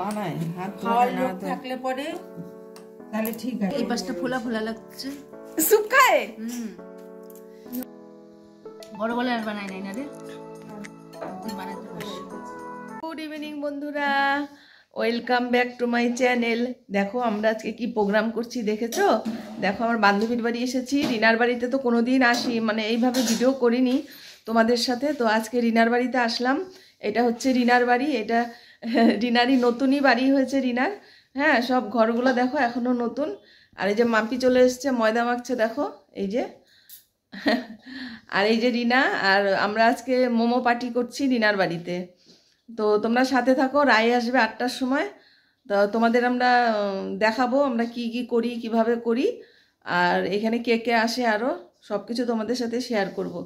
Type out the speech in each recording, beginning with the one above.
বানায় হাত খাওয়ার লোক থাকলে পরে তাহলে ঠিক আছে। এই পাশটা ফোলা ফোলা লাগছে। স্যুপ খায় বড় বলে আর বানাই নাই না রে, বানাতে পারছি। গুড ইভিনিং বন্ধুরা, welcome back to my channel. দেখো আমরা আজকে কি প্রোগ্রাম করছি দেখেছো? দেখো আমার বান্ধবীর বাড়ি এসেছি। রিনার বাড়িতে তো কোনোদিন আসি, মানে এইভাবে ভিডিও করিনি তোমাদের সাথে। তো আজকে রিনার বাড়িতে আসলাম। এটা হচ্ছে রিনার বাড়ি, এটা রিনারই নতুনই বাড়ি হয়েছে রিনার। হ্যাঁ, সব ঘরগুলো দেখো এখনও নতুন। আর এই যে মাম্পি চলে এসছে, ময়দা মাখছে দেখো, এই যে। আর এই যে রিনা, আর আমরা আজকে মোমো পার্টি করছি রিনার বাড়িতে। তো তোমরা সাথে থাকো, রায় আসবে 8টার সময়। তো তোমাদের আমরা দেখাবো আমরা কি কি করি, কিভাবে করি, আর এখানে কে কে আসে, আরও সব কিছু তোমাদের সাথে শেয়ার করবো।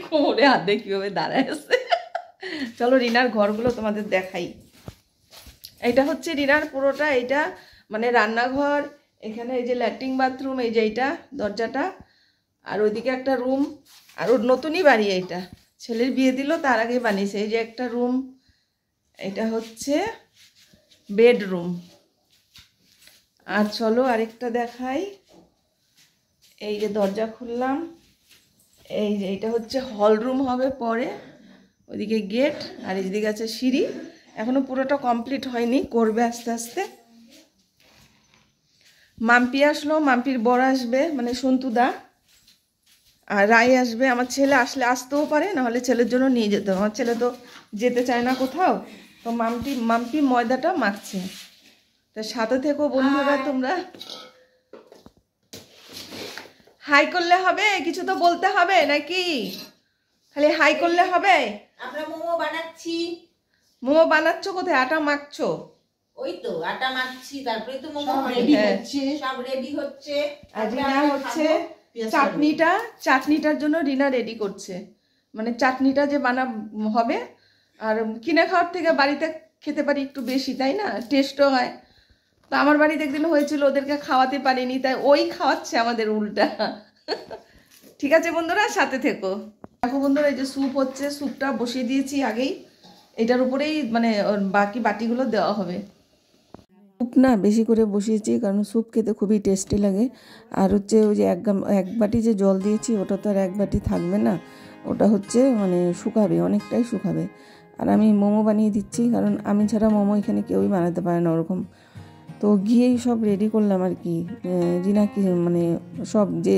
কোমরে হাত দিয়ে কীভাবে দাঁড়ায় আছে। চলো রিনার ঘরগুলো তোমাদের দেখাই। এটা হচ্ছে রিনার পুরোটা, এইটা মানে রান্নাঘর, এখানে এই যে ল্যাট্রিন বাথরুম, এই যে এইটা দরজাটা, আর ওইদিকে একটা রুম। আর ওর নতুনই বাড়ি, এইটা ছেলের বিয়ে দিল তার আগে বানিয়েছে। এই যে একটা রুম, এটা হচ্ছে বেডরুম। আর চলো আরেকটা দেখাই। এই যে দরজা খুললাম, এই যে এটা হচ্ছে হল রুম হবে পরে। ওইদিকে গেট, আর এইদিকে আছে সিঁড়ি। এখনো পুরোটা কমপ্লিট হয়নি, করবে আস্তে আস্তে। মাম্পি আসলো, মাম্পির বর আসবে মানে সন্তুদা, আর রায় আসবে। আমার ছেলে আসলে আসতেও পারে, নাহলে ছেলের জন্য নিয়ে যেতে হবে। আমার ছেলে তো যেতে চায় না কোথাও। তো মাম্পি ময়দাটা মাখছে। তা সাথে থেকো বন্ধুরা তোমরা। হাই করলে হবে, কিছু তো বলতে হবে নাকি? খালি হাই করলে হবে? আমরা মোমো বানাচ্ছি। মোমো বানাচ্ছো কোথায়? আটা মাখছো? ওই তো আটা মাখছি, তারপরে তো মোমো রেডি হচ্ছে, সব রেডি হচ্ছে। আর রিনা হচ্ছে চাটনিটার জন্য রিনা রেডি করছে। মানে চাটনিটা যে হবে, আর কিনে খাওয়ার থেকে বাড়িতে খেতে পারি একটু বেশি, তাই না? টেস্টও হয়। তো আমার বাড়িতে একদিন হয়েছিল, ওদেরকে খাওয়াতে পারিনি, তাই ওই খাওয়াচ্ছে আমাদের উল্টা। ঠিক আছে বন্ধুরা, সাথে থেকো। দেখো বন্ধুরা, এই যে স্যুপ হচ্ছে, স্যুপটা বসিয়ে দিয়েছি আগেই। এটার উপরেই মানে বাকি বাটিগুলো দেওয়া হবে। স্যুপ না বেশি করে বসিয়েছি, কারণ স্যুপ খেতে খুবই টেস্টি লাগে। আর হচ্ছে ওই যে এক বাটি যে জল দিয়েছি, ওটা তো আর এক বাটি থাকবে না, ওটা হচ্ছে মানে শুকাবে, অনেকটাই শুকাবে। আর আমি মোমো বানিয়ে দিচ্ছি, কারণ আমি ছাড়া মোমো এখানে কেউই বানাতে পারে না ওরকম। তো গিয়েই সব রেডি করলাম আর কি। রিনা কি মানে সব যে,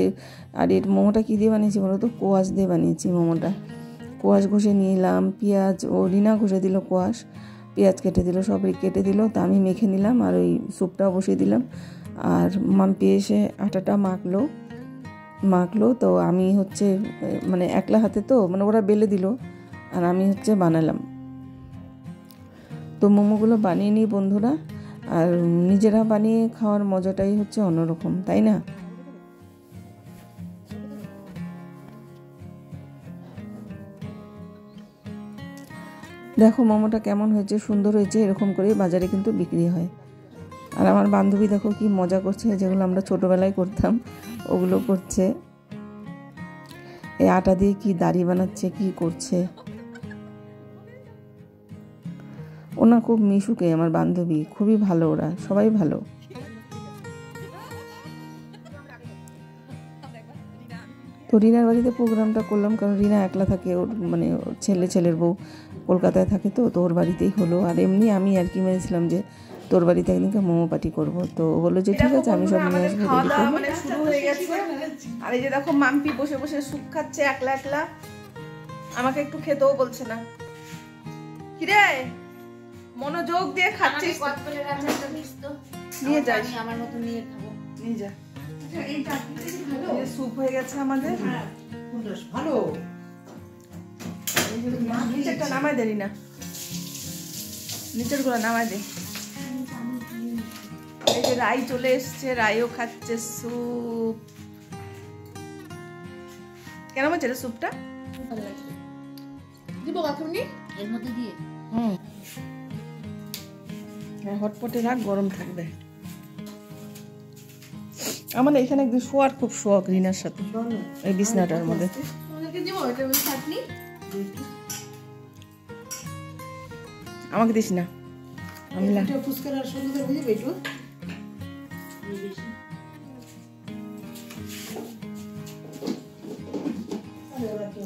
আর এর মোমোটা কী দিয়ে বানিয়েছি বলো তো? কোয়াশ দিয়ে বানিয়েছি মোমোটা। কোয়াশ ঘষে নিলাম, পেঁয়াজ, ও রিনা ঘষে দিল কোয়াশ, পেঁয়াজ কেটে দিল, সব কেটে দিল। তো আমি মেখে নিলাম, আর ওই স্যুপটাও বসিয়ে দিলাম। আর মাম্পি এসে আটাটা মাখলো। তো আমি হচ্ছে মানে একলা হাতে, তো মানে ওরা বেলে দিল, আর আমি হচ্ছে বানালাম। তো মোমোগুলো বানিয়ে নিই বন্ধুরা। আর নিজেরা বানিয়ে খাওয়ার মজাটাই হচ্ছে অন্যরকম, তাই না? দেখো মোমোটা কেমন হয়েছে, সুন্দর হয়েছে। এরকম করে বাজারে কিন্তু বিক্রি হয়। আর আমার বান্ধবী দেখো কি মজা করছে, যেগুলো আমরা ছোটোবেলায় করতাম ওগুলো করছে। এই আটা দিয়ে কি দাড়ি বানাচ্ছে, কি করছে। ওনা খুব মিশুকে, আমার বান্ধবী খুবই ভালো, ওরা সবাই ভালো। তো রিনার বাড়িতে প্রোগ্রামটা করলাম, কারণ রিনা একলা থাকে, ওর মানে ছেলের বউ কলকাতায় থাকে, তো ওর বাড়িতেই হলো। আর এমনি আমি আর কি মেরেছিলাম যে তোর বাড়িতে একদিনকে মোমো পার্টি করবো। তো বললো যে ঠিক আছে, আমি সব নিয়ে আসবো, রেডি করবো। মানে শুরু হয়ে গেছে। আর এই যে দেখো মাম্পি বসে বসে স্যুপ খাচ্ছে একলা একলা, আমাকে একটু খেতেও বলছে না। কিরে মনোযোগ দিয়ে খাচ্ছিস? নিয়ে যাই, আমার মতো নিয়ে খাবো, নিয়ে যা। স্যুপ হয়ে গেছে আমাদের, ভালো। নিচেরটা নামাই দেরি না, নিচের গুলো নামাই দে। এই যে রাই চলে এসছে, রাইও খাচ্ছে স্যুপ। কেমন হচ্ছে রে স্যুপটা? দিব কাকুনি এর মধ্যে দিয়ে। হটপটে রাখ, গরম থাকবে। আমার এখানে একদিন শোয়ার খুব শখ রিনার সাথে, এই বিছনাটার মধ্যে। আমাকে দিস না। আমি ফুচকার আর সুন্দর বুঝে বেটু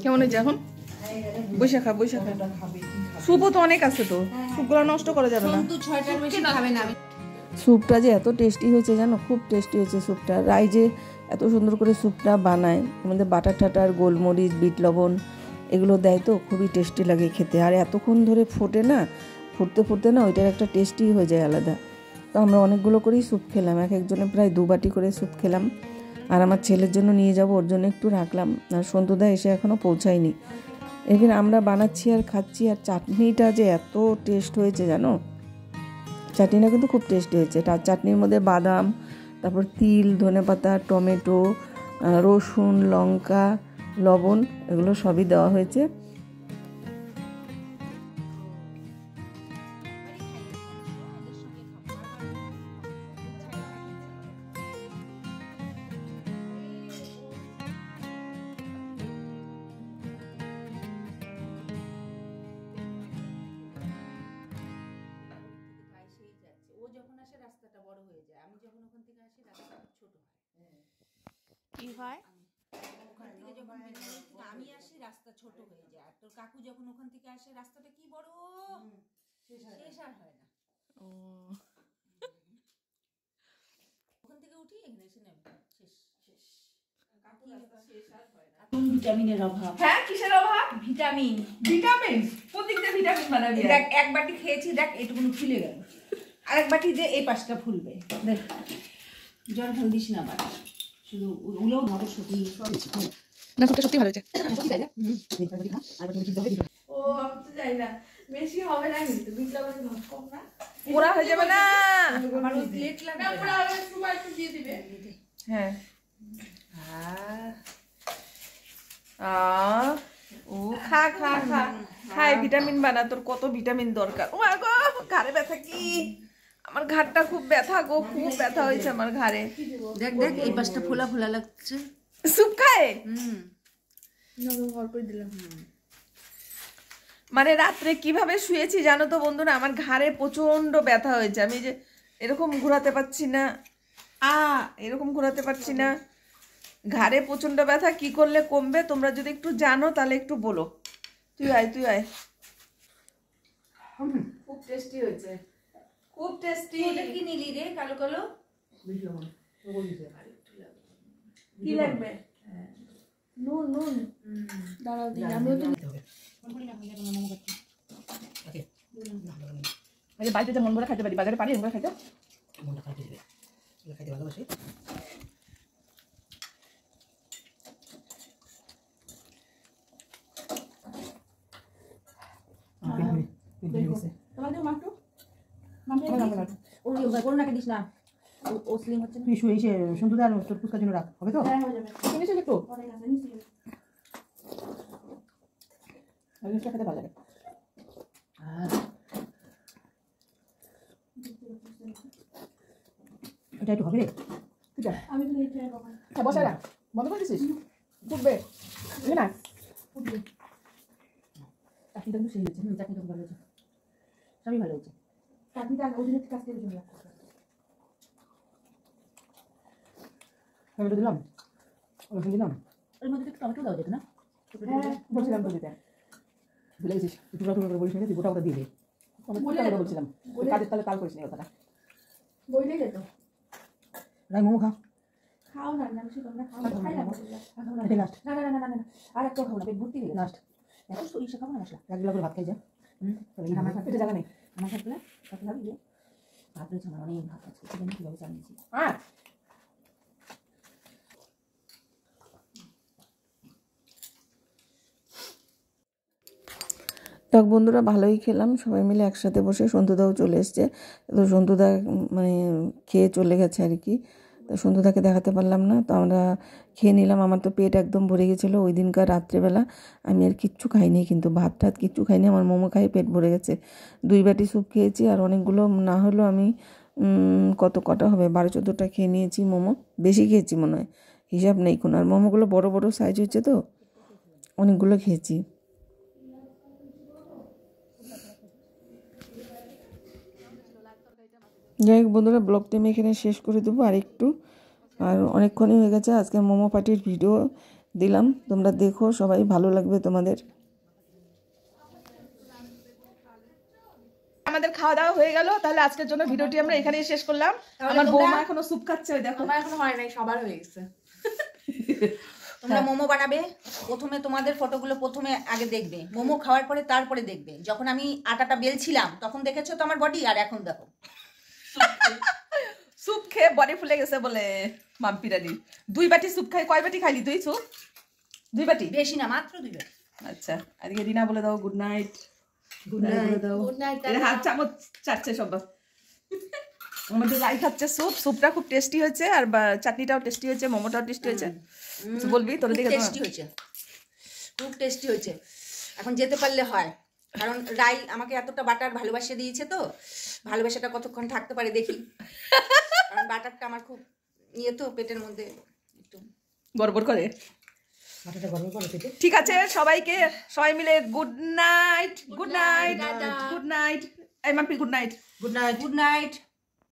কেমন হয়েছে এখন? বৈশাখা স্যুপও তো অনেক আছে, তো স্যুপগুলো নষ্ট করা যাবে না। স্যুপটা যে এত টেস্টি হয়েছে জানো, খুব টেস্টি হয়েছে স্যুপটা। রাই যে এত সুন্দর করে স্যুপটা বানায়, আমাদের বাটার টাটার, গোলমরিচ, বিট লবণ এগুলো দেয়, তো খুবই টেস্টি লাগে খেতে। আর এতক্ষণ ধরে ফুটতে ফুটতে না ওইটার একটা টেস্টি হয়ে যায় আলাদা। তো আমরা অনেকগুলো করেই স্যুপ খেলাম, এক একজনে প্রায় 2 বাটি করে স্যুপ খেলাম। আর আমার ছেলের জন্য নিয়ে যাব, ওর জন্য একটু রাখলাম। আর সন্তুদা এসে এখনও পৌঁছায়নি। এখানে আমরা বানাচ্ছি আর খাচ্ছি। আর চাটনিটা যে এত টেস্ট হয়েছে জানো, চাটনিটা কিন্তু খুব টেস্টি হয়েছে। চাটনির মধ্যে বাদাম, তারপর তিল, ধনেপাতা, টমেটো, রসুন, লঙ্কা, লবণ এগুলো সবই দেওয়া হয়েছে। কি হয়? আমি আসি রাস্তা ছোট হয়ে যায়, আর তোর কাকু যখন ওখান থেকে আসে রাস্তাটা কি বড়, শেষ আর হয় না। ওখান থেকে উঠি এখানে এসে নেব, শেষ। ভিটামিনের অভাব। হ্যাঁ, কিসের অভাব? ভিটামিন। কোন দিক দিয়ে ভিটামিন বানাবি? দেখ, এক বাটি খেয়েছি, দেখ এটুকুনো ফুলে গেল। আরেক বাটি যে এই পাশটা ফুলবে। দেখ, জল ঢাল দিস না আবার, শুধু উলেও মটরশুঁটি না, সত্যি ভালো হয়েছে। ও আমি তো যাই না, বেশি হবে না কিন্তু বিট লবণ কম না, পোড়া হয়ে যাবে না। আমার ওই প্লেট লাগবে না পুরো আগে সময় একটু দিয়ে দিবে। হ্যাঁ, ও খা খাই, ভিটামিন বানা। তোর কত ভিটামিন দরকার। ও মা গো, ঘাড়ে ব্যথা কি? আমার ঘাড়টা খুব ব্যথা গো, খুব ব্যথা হয়েছে আমার ঘাড়ে। দেখ এই পাশটা ফোলা ফোলা লাগছে। স্যুপ খায়? অল্প দিলাম। মানে রাত্রে কিভাবে শুয়েছি জানো তো বন্ধুরা, আমার ঘাড়ে প্রচন্ড ব্যথা হয়েছে। আমি যে এরকম ঘোরাতে পারছি না, এরকম ঘোরাতে পারছি না, ঘাড়ে প্রচন্ড ব্যথা। কি করলে কমবে? তোমরা যদি একটু জানো তাহলে একটু বলো। তুই আয়। খুব টেস্টি হয়েছে, খুব টেস্টি। ওটা কি নিলি রে কালো কালো? কি লাগবে? নুন দাঁড়াও দিন, আমিও তো বাড়িতে যে মন ভরে খাইতে পারি, বাজারে পারি এগুলো খাইতে। মনটা খাইতে দেবে, খাইতে ভালোবাসি। তোমাদের মাটু ওই করোনাকে দিস না, ও স্লিম হচ্ছে। তুই শুয়ে এসে সন্তুদা আর তোর ফুচকার জন্য রাখ, হবে তো? হয়ে যাবে। শুনেছিস একটু? পরে গেছে নিচে জিনিসটা খেতে ভালো লাগে। এটা একটু হবে রে। আমি তো নিচে বাবা হ্যাঁ, বসে রাখ, বন্ধ করে দিছিস, ফুটবে না। চাটনিটা কিন্তু সেই হয়েছে, চাটনিটা ভালো হয়েছে, সবই ভালো হয়েছে। চাটনিটা ওদিনের কাছ থেকে জন্য রাখতে টমেটো দিলাম, রসুন দিলাম, ওর মধ্যে একটু টমেটো দাও যেত না? বলছিলাম তো দিতে, ভুলে গেছিস, টুকরা টুকরা করে বলিস না, তুই গোটা গোটা দিয়ে দে। বলছিলাম কাজের তাহলে কাল করিস নি কথাটা। বইলে যেত। রাই মোমো খা, খাও না, আমি শুধু তোমরা খাও, খাই না বললা। এটা লাস্ট, না, আর একটা খাবো না, পেট ভর্তি হয়ে লাস্ট এত সরিষা খাবো না মশলা। 1 গ্লাস করে ভাত খাই যা। আমার পেটে জায়গা নেই। আমার সাথে সাথে ভাবি যে ভাত রয়েছে, আমার অনেক ভাত আছে, সেখানে কীভাবে চালিয়েছি। হ্যাঁ, যাক বন্ধুরা, ভালোই খেলাম সবাই মিলে একসাথে বসে। সন্তুদাও চলে এসছে, তো সন্তুদা মানে খেয়ে চলে গেছে আর কি। তো সন্তুদাকে দেখাতে পারলাম না, তো আমরা খেয়ে নিলাম। আমার তো পেট একদম ভরে গেছিলো ওই দিনকার রাত্রেবেলা। আমি আর কিচ্ছু খাইনি, কিন্তু ভাত টাত কিচ্ছু খাইনি। আমার মোমো খাই পেট ভরে গেছে। 2 বাটি স্যুপ খেয়েছি, আর অনেকগুলো না হলেও আমি কটা হবে, 12-14টা খেয়ে নিয়েছি মোমো। বেশি খেয়েছি মনে হয়, হিসাব নেই কোনো। আর মোমোগুলো বড় বড় সাইজ হচ্ছে, তো অনেকগুলো খেয়েছি। যাই হোক বন্ধুরা, ব্লগটা আমি এখানে শেষ করে দেবো আর একটু, আর অনেকক্ষণই হয়ে গেছে। আজকে মোমো পার্টির ভিডিও দিলাম, তোমরা দেখো, সবাই ভালো লাগবে তোমাদের। আমাদের খাওয়া দাওয়া হয়ে গেল, তাহলে আজকের জন্য ভিডিওটি আমরা এখানেই শেষ করলাম। আমার বৌমা এখনো স্যুপ খাচ্ছে, ওই দেখো। আমার এখনো হয় নাই, সবার হয়ে গেছে। তোমরা মোমো বানাবে, প্রথমে তোমাদের ফটোগুলো প্রথমে আগে দেখবে, মোমো খাওয়ার পরে তারপরে দেখবে। যখন আমি আটাটা বেলছিলাম তখন দেখেছো তো আমার বডি, আর এখন দেখো স্যুপ খেয়ে বডি ফুলে গেছে বলে মাম্পিরানি 2 বাটি স্যুপ খাই। কয় বাটি খাইলি তুই স্যুপ? 2 বাটি? বেশি না, মাত্র 2 বাটি। আচ্ছা, আজকে রিনা বলে দাও good night. Good night. Good night. এর হাত চামচ চাটছে সব। আমাদের রাই খাচ্ছে স্যুপ। স্যুপটা খুব টেস্টি হয়েছে, আর চাটনিটাও টেস্টি হয়েছে, মোমোটাও টেস্টি হয়েছে। কিছু বলবি তোর দিকে? টেস্টি হয়েছে, খুব টেস্টি হয়েছে। এখন যেতে পারলে হয়, কারণ রাই আমাকে এতটা বাটার ভালোবাসা দিয়েছে, তো ভালোবাসাটা কতক্ষণ থাকতে পারে দেখি। কারণ বাটারটা আমার খুব ইয়ে, তো পেটের মধ্যে একটু গড়বড় করে। মাথাটা গরম করে পেটে। ঠিক আছে, সবাইকে সবাই মিলে good night. Good night. Good night. এই Mampi good night. Good night. Good night.